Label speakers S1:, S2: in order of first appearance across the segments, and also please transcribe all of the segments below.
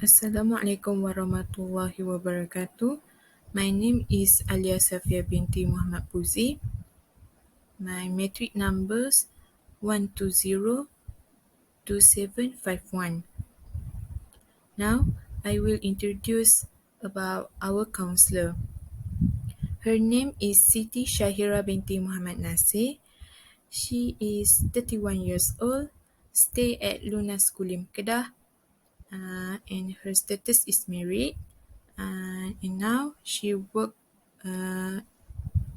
S1: Assalamualaikum warahmatullahi wabarakatuh. My name is Alia Safia binti Muhammad Puzi. My matric numbers 1202751. Now I will introduce about our counsellor. Her name is Siti Shahira binti Muhammad Nasir. She is 31 years old, stay at Lunas Kulim, Kedah, and her status is married. And now she works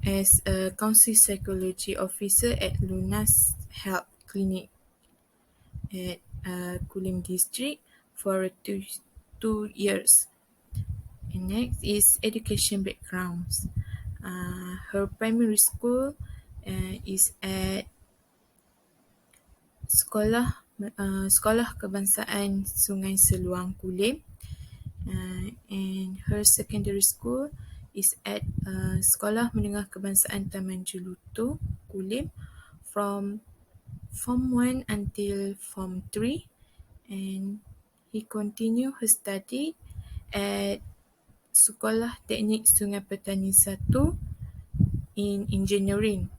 S1: as a counseling psychology officer at Lunas Health Clinic at Kulim District for 2 years. And next is education backgrounds. Her primary school is at Sekolah Kebangsaan Sungai Seluang Kulim, and her secondary school is at Sekolah Menengah Kebangsaan Taman Jelutu Kulim from Form 1 until Form 3, and he continue her study at Sekolah Teknik Sungai Petani 1 in engineering.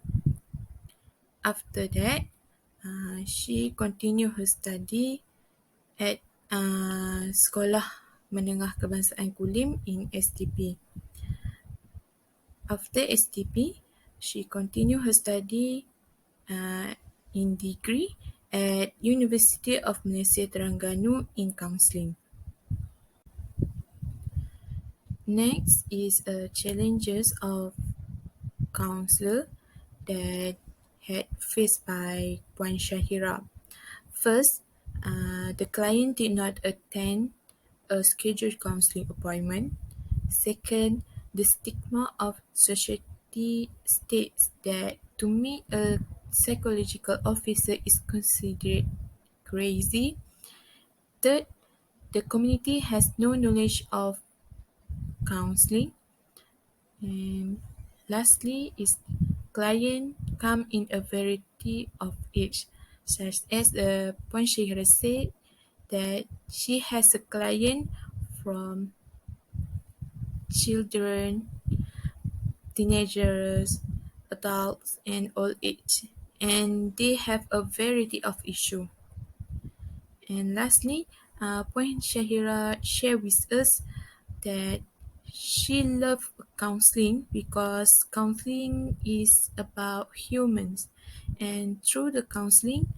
S1: After that, she continue her study at Sekolah Menengah Kebangsaan Kulim in STP. After STP, she continue her study in degree at University of Malaysia Terengganu in counselling. Next is challenges of counsellor that had faced by Puan Shahira. First, the client did not attend a scheduled counselling appointment. Second, the stigma of society states that to meet a psychological officer is considered crazy. Third, the community has no knowledge of counselling. And lastly is client come in a variety of age, such as Puan Shahira said that she has a client from children, teenagers, adults, and old age, and they have a variety of issue. And lastly, Puan Shahira share with us that she loves counseling because counseling is about humans, and through the counseling,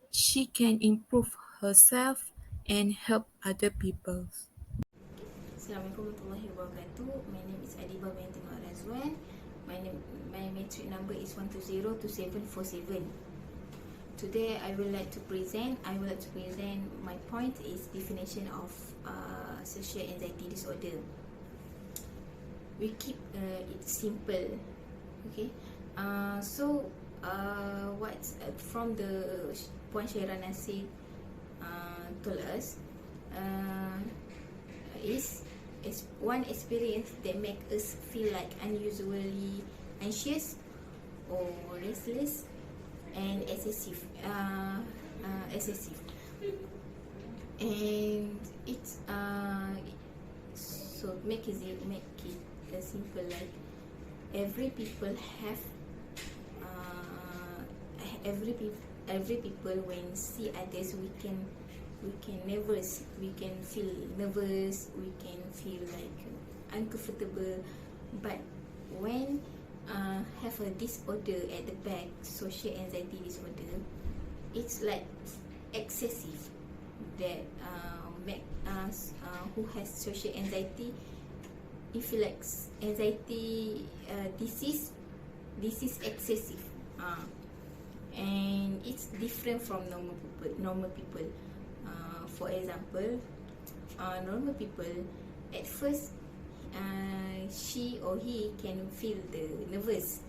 S1: she can improve herself and help other people.
S2: Assalamualaikum warahmatullahi wabarakatuh. My name is Adiba binti Mak Razwan. My matric number is 1202747. Today I would like to present my point is definition of social anxiety disorder. We keep it simple, okay? What from the Puan Shahira Nasir told us is one experience that make us feel like unusually anxious or restless and excessive. And it's so make it simple, like every people have every people when see others we can nervous, we can feel nervous, we can feel like uncomfortable. But when have a disorder at the back, social anxiety disorder, it's like excessive that make us who has social anxiety, if you like anxiety this is excessive, and it's different from normal people. For example, normal people at first she or he can feel the nervous,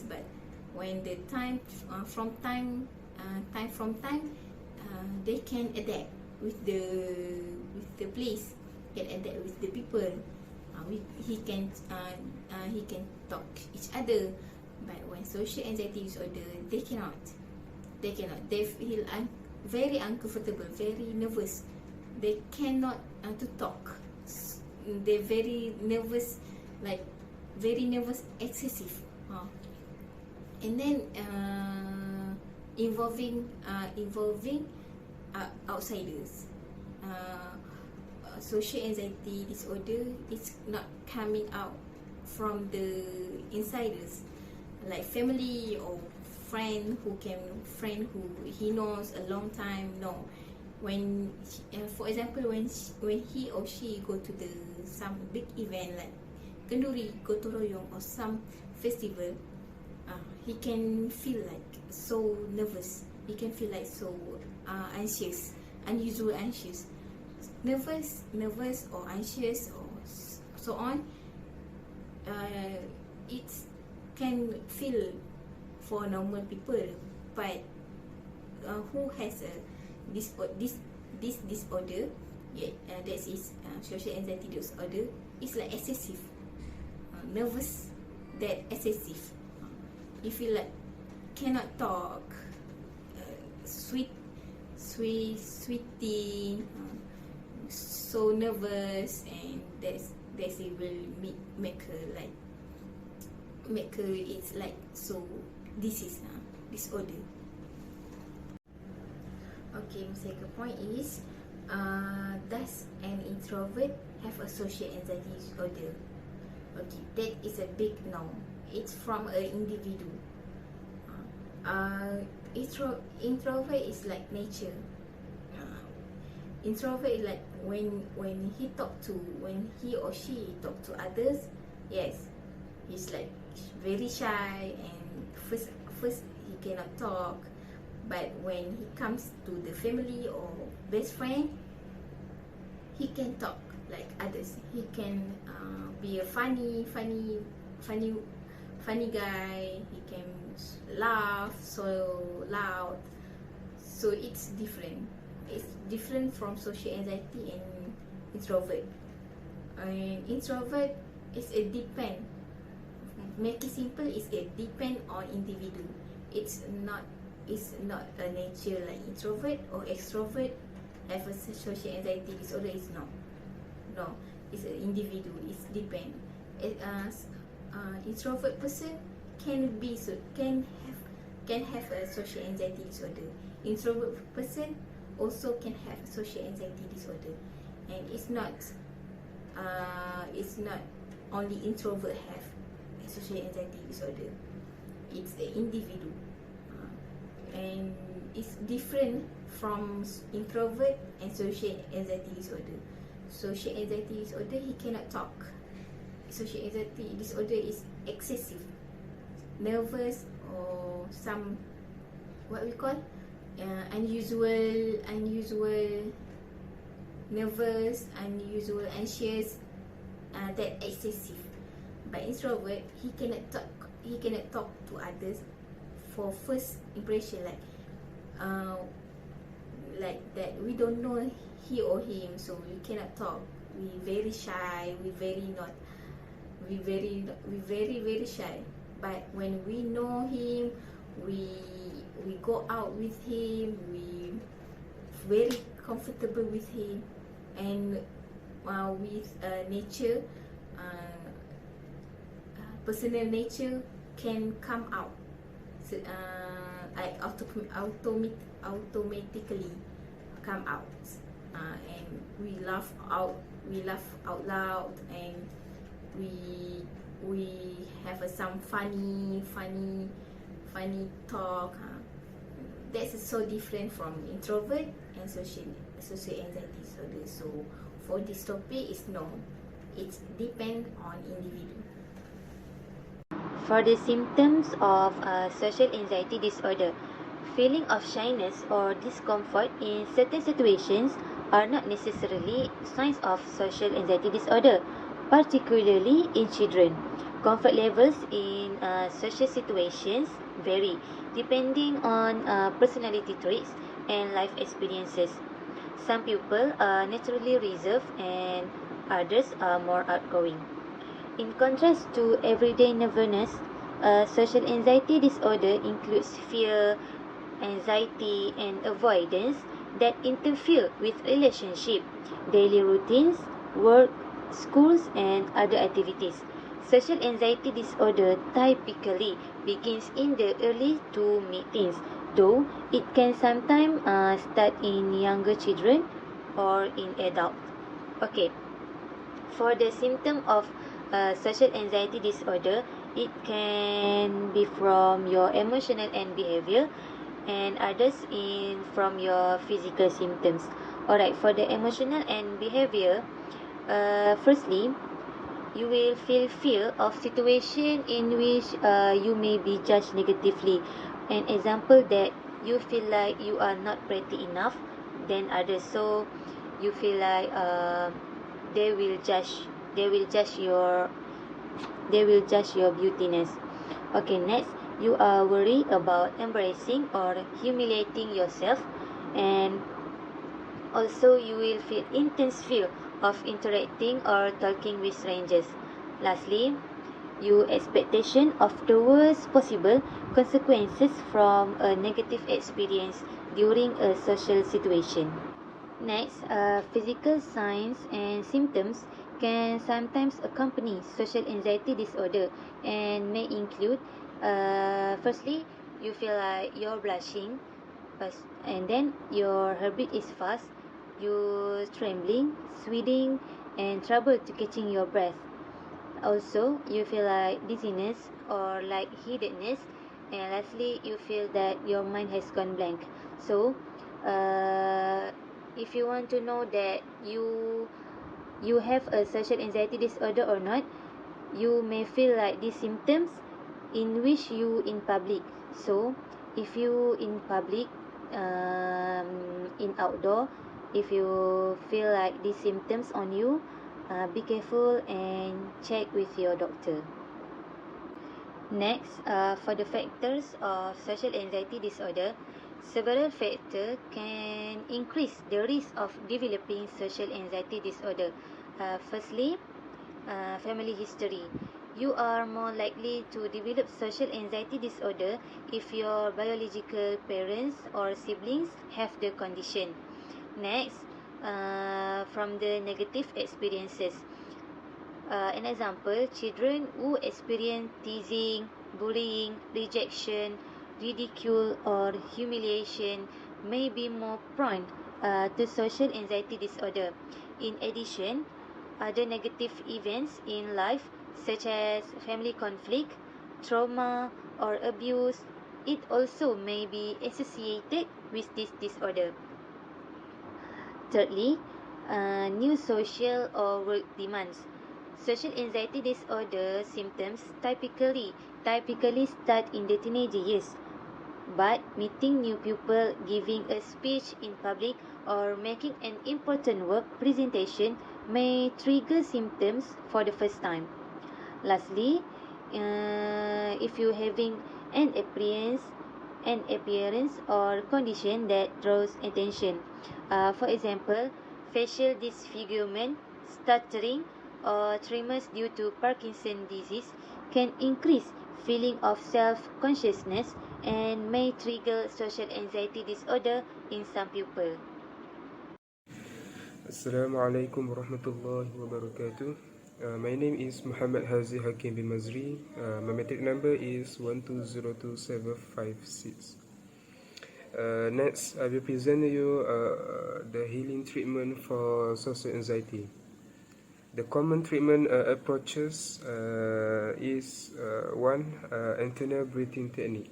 S2: but when the time from time they can adapt with the place, can adapt with the people. He can talk each other. But when social anxiety disorder, they cannot. They feel very uncomfortable, very nervous, they cannot to talk. They're very nervous, like very nervous, excessive. And then involving outsiders. Social anxiety disorder is not coming out from the insiders, like family or friend who he knows a long time. No, when for example, when he or she go to the some big event like kenduri, gotong royong, or some festival, he can feel like so nervous. He can feel like so anxious, unusual anxious, nervous or anxious or so on. It can feel for normal people, but who has this disorder, that is social anxiety disorder, is like excessive, nervous, that excessive. You feel like cannot talk, sweating, so nervous, and that's it will make her it's like so this is disorder. Okay, my second point is does an introvert have a social anxiety disorder? Okay, that is a big no. It's from an individual. Introvert is like nature. Introvert is like when he or she talk to others, yes, he's like very shy, and first he cannot talk, but when he comes to the family or best friend, he can talk like others. He can be a funny guy. He can laugh so loud. So it's different. It's different from social anxiety and introvert. And introvert is a depend. Make it simple, it's a depend on individual. It's not a nature like introvert or extrovert have a social anxiety disorder. It's no, it's an individual. It's depend. Introvert person can have a social anxiety disorder. Introvert person also can have a social anxiety disorder, and it's not only introvert have a social anxiety disorder. It's an individual, and it's different from introvert and social anxiety disorder. Social anxiety disorder, he cannot talk. Social anxiety disorder is excessive, nervous, or some what we call unusual, nervous, unusual, anxious, that excessive. But introvert, he cannot talk to others for first impression, like that we don't know he or him, so we cannot talk. We very shy. We very shy. But when we know him, we go out with him. We very comfortable with him, and with nature, personal nature can come out. So, automatically come out, and we laugh out loud, and we have some funny talk. That's so different from introvert and social anxiety disorder. So for this topic, is no, it depends on individual.
S3: For the symptoms of social anxiety disorder, feeling of shyness or discomfort in certain situations are not necessarily signs of social anxiety disorder, particularly in children. Comfort levels in social situations vary depending on personality traits and life experiences. Some people are naturally reserved and others are more outgoing. In contrast to everyday nervousness, social anxiety disorder includes fear, anxiety, and avoidance that interfere with relationship, daily routines, work, schools, and other activities. Social anxiety disorder typically begins in the early to mid-teens, though it can sometimes start in younger children or in adults. Okay, for the symptom of social anxiety disorder, it can be from your emotional and behavior, and others in from your physical symptoms. Alright, for the emotional and behavior, firstly, you will feel fear of situation in which you may be judged negatively. An example that you feel like you are not pretty enough than others, so you feel like they will judge they will judge your they will judge your beautiness. Okay, next, you are worried about embarrassing or humiliating yourself, and also you will feel intense fear of interacting or talking with strangers. Lastly, you expectation of the worst possible consequences from a negative experience during a social situation. Next, physical signs and symptoms can sometimes accompany social anxiety disorder and may include, firstly, you feel like you're blushing, and then your heartbeat is fast, you trembling, sweating, and trouble to catching your breath. Also, you feel like dizziness or lightheadedness, and lastly, you feel that your mind has gone blank. So, uh, if you want to know that you have a social anxiety disorder or not, you may feel like these symptoms in which you in public. So, if you in public, in outdoor, if you feel like these symptoms on you, be careful and check with your doctor. Next, for the factors of social anxiety disorder, several factors can increase the risk of developing social anxiety disorder. Firstly, family history. You are more likely to develop social anxiety disorder if your biological parents or siblings have the condition. Next, from the negative experiences. An example, children who experience teasing, bullying, rejection, ridicule, or humiliation may be more prone to social anxiety disorder. In addition, other negative events in life, such as family conflict, trauma, or abuse, it also may be associated with this disorder. Thirdly, new social or work demands. Social anxiety disorder symptoms typically start in the teenage years, but meeting new people, giving a speech in public, or making an important work presentation may trigger symptoms for the first time. Lastly, if you having an appearance or condition that draws attention, for example, facial disfigurement, stuttering, or tremors due to Parkinson's disease, can increase feeling of self-consciousness and may trigger social anxiety disorder in some people.
S4: Assalamu alaikum warahmatullahi wabarakatuh. My name is Muhammad Hazi Hakim bin Mazri. My metric number is 1202756. Next, I will present you the healing treatment for social anxiety. The common treatment approaches is one, internal breathing technique.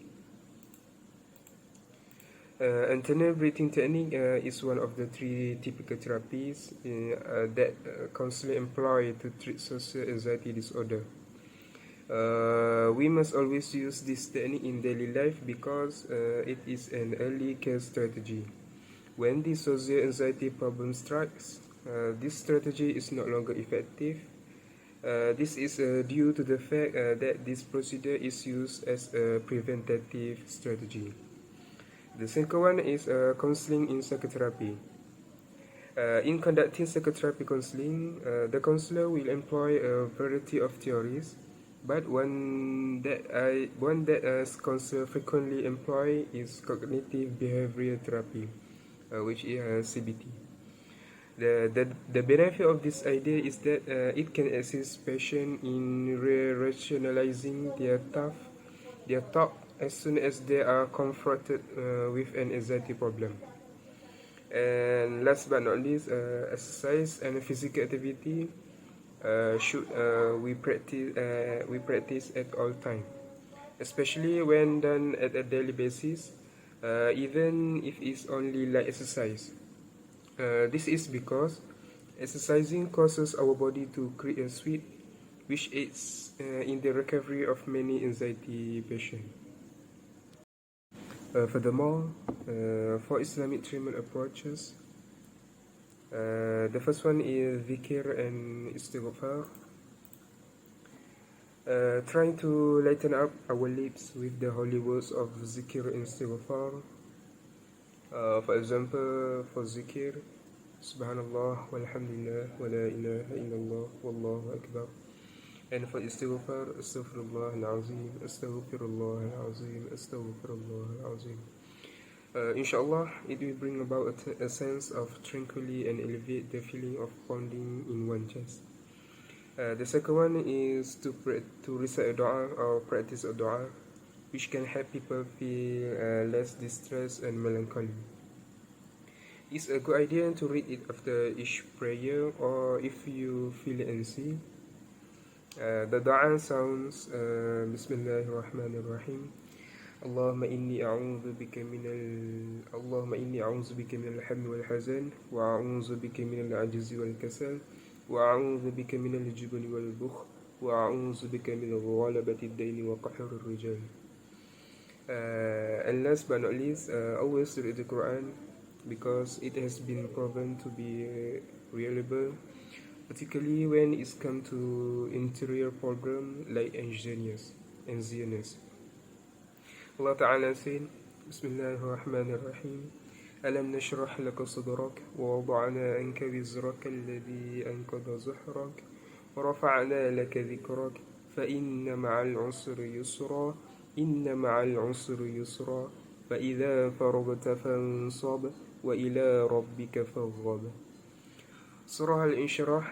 S4: Internal breathing technique is one of the three typical therapies that counselors employ to treat social anxiety disorder. We must always use this technique in daily life because it is an early care strategy. When the social anxiety problem strikes, this strategy is no longer effective. This is due to the fact that this procedure is used as a preventative strategy. The second one is counseling in psychotherapy. In conducting psychotherapy counseling, the counselor will employ a variety of theories, but one that counselor frequently employ is cognitive behavioral therapy. which is CBT. The benefit of this idea is that it can assist patients in rationalizing their thought as soon as they are confronted with an anxiety problem. And last but not least, exercise and physical activity should we practice at all time, especially when done at a daily basis, even if it's only light exercise. This is because exercising causes our body to create a sweat, which aids in the recovery of many anxiety patients. Furthermore, for Islamic treatment approaches, the first one is dhikr and istighfar. Trying to lighten up our lips with the holy words of zikr and istighfar. For example, for zikr, Subhanallah, walhamdulillah, wa la ilaha illallah, wallahu akbar. And for istighfar, astaghfirullah al-azim, astaghfirullah al-azim, astaghfirullah al-azim. Inshallah, it will bring about a sense of tranquility and elevate the feeling of pounding in one's chest. The second one is to recite a dua or practice a dua, which can help people feel less distressed and melancholy. It's a good idea to read it after each prayer or if you feel antsy. The dua sounds Bismillahirrahmanirrahim. اللهم إني أعوذ بك من الهم والحزن وأعوذ بك من العجز والكسل وأعوذ بك من الجبن والبخل وأعوذ بك من غلبة الدين وقهر الرجال. And last but not least, always read the Quran because it has been proven to be reliable, particularly when it's come to interior problem like anxiousness. Allah Ta'ala said, Bismillahirrahmanirrahim. ألم نشرح لك صدرك ووضعنا عنك وزرك الذي أنقض ظهرك ورفعنا لك ذكرك فإن مع العسر يسرا إن مع العسر يسرا فإذا فرغت فانصب وإلى ربك فارغب. Surah Al-Inshirah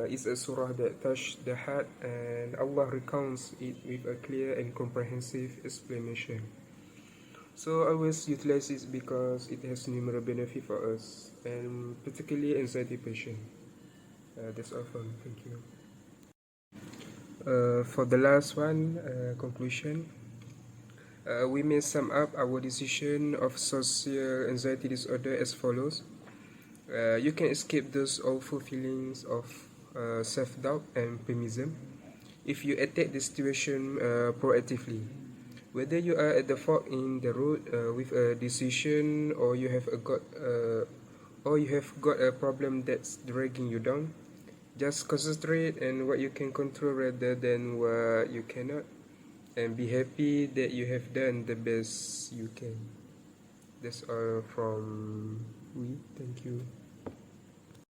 S4: is a surah that touches the heart, and Allah recounts it with a clear and comprehensive explanation. So always utilize it because it has numerous benefits for us, and particularly anxiety patients. That's all from me. Thank you. For the last one, conclusion. We may sum up our decision of social anxiety disorder as follows. You can escape those awful feelings of self-doubt and pessimism if you attack the situation proactively. Whether you are at the fork in the road with a decision, or you have got a problem that's dragging you down, just concentrate on what you can control rather than what you cannot, and be happy that you have done the best you can. That's all from we. Thank you.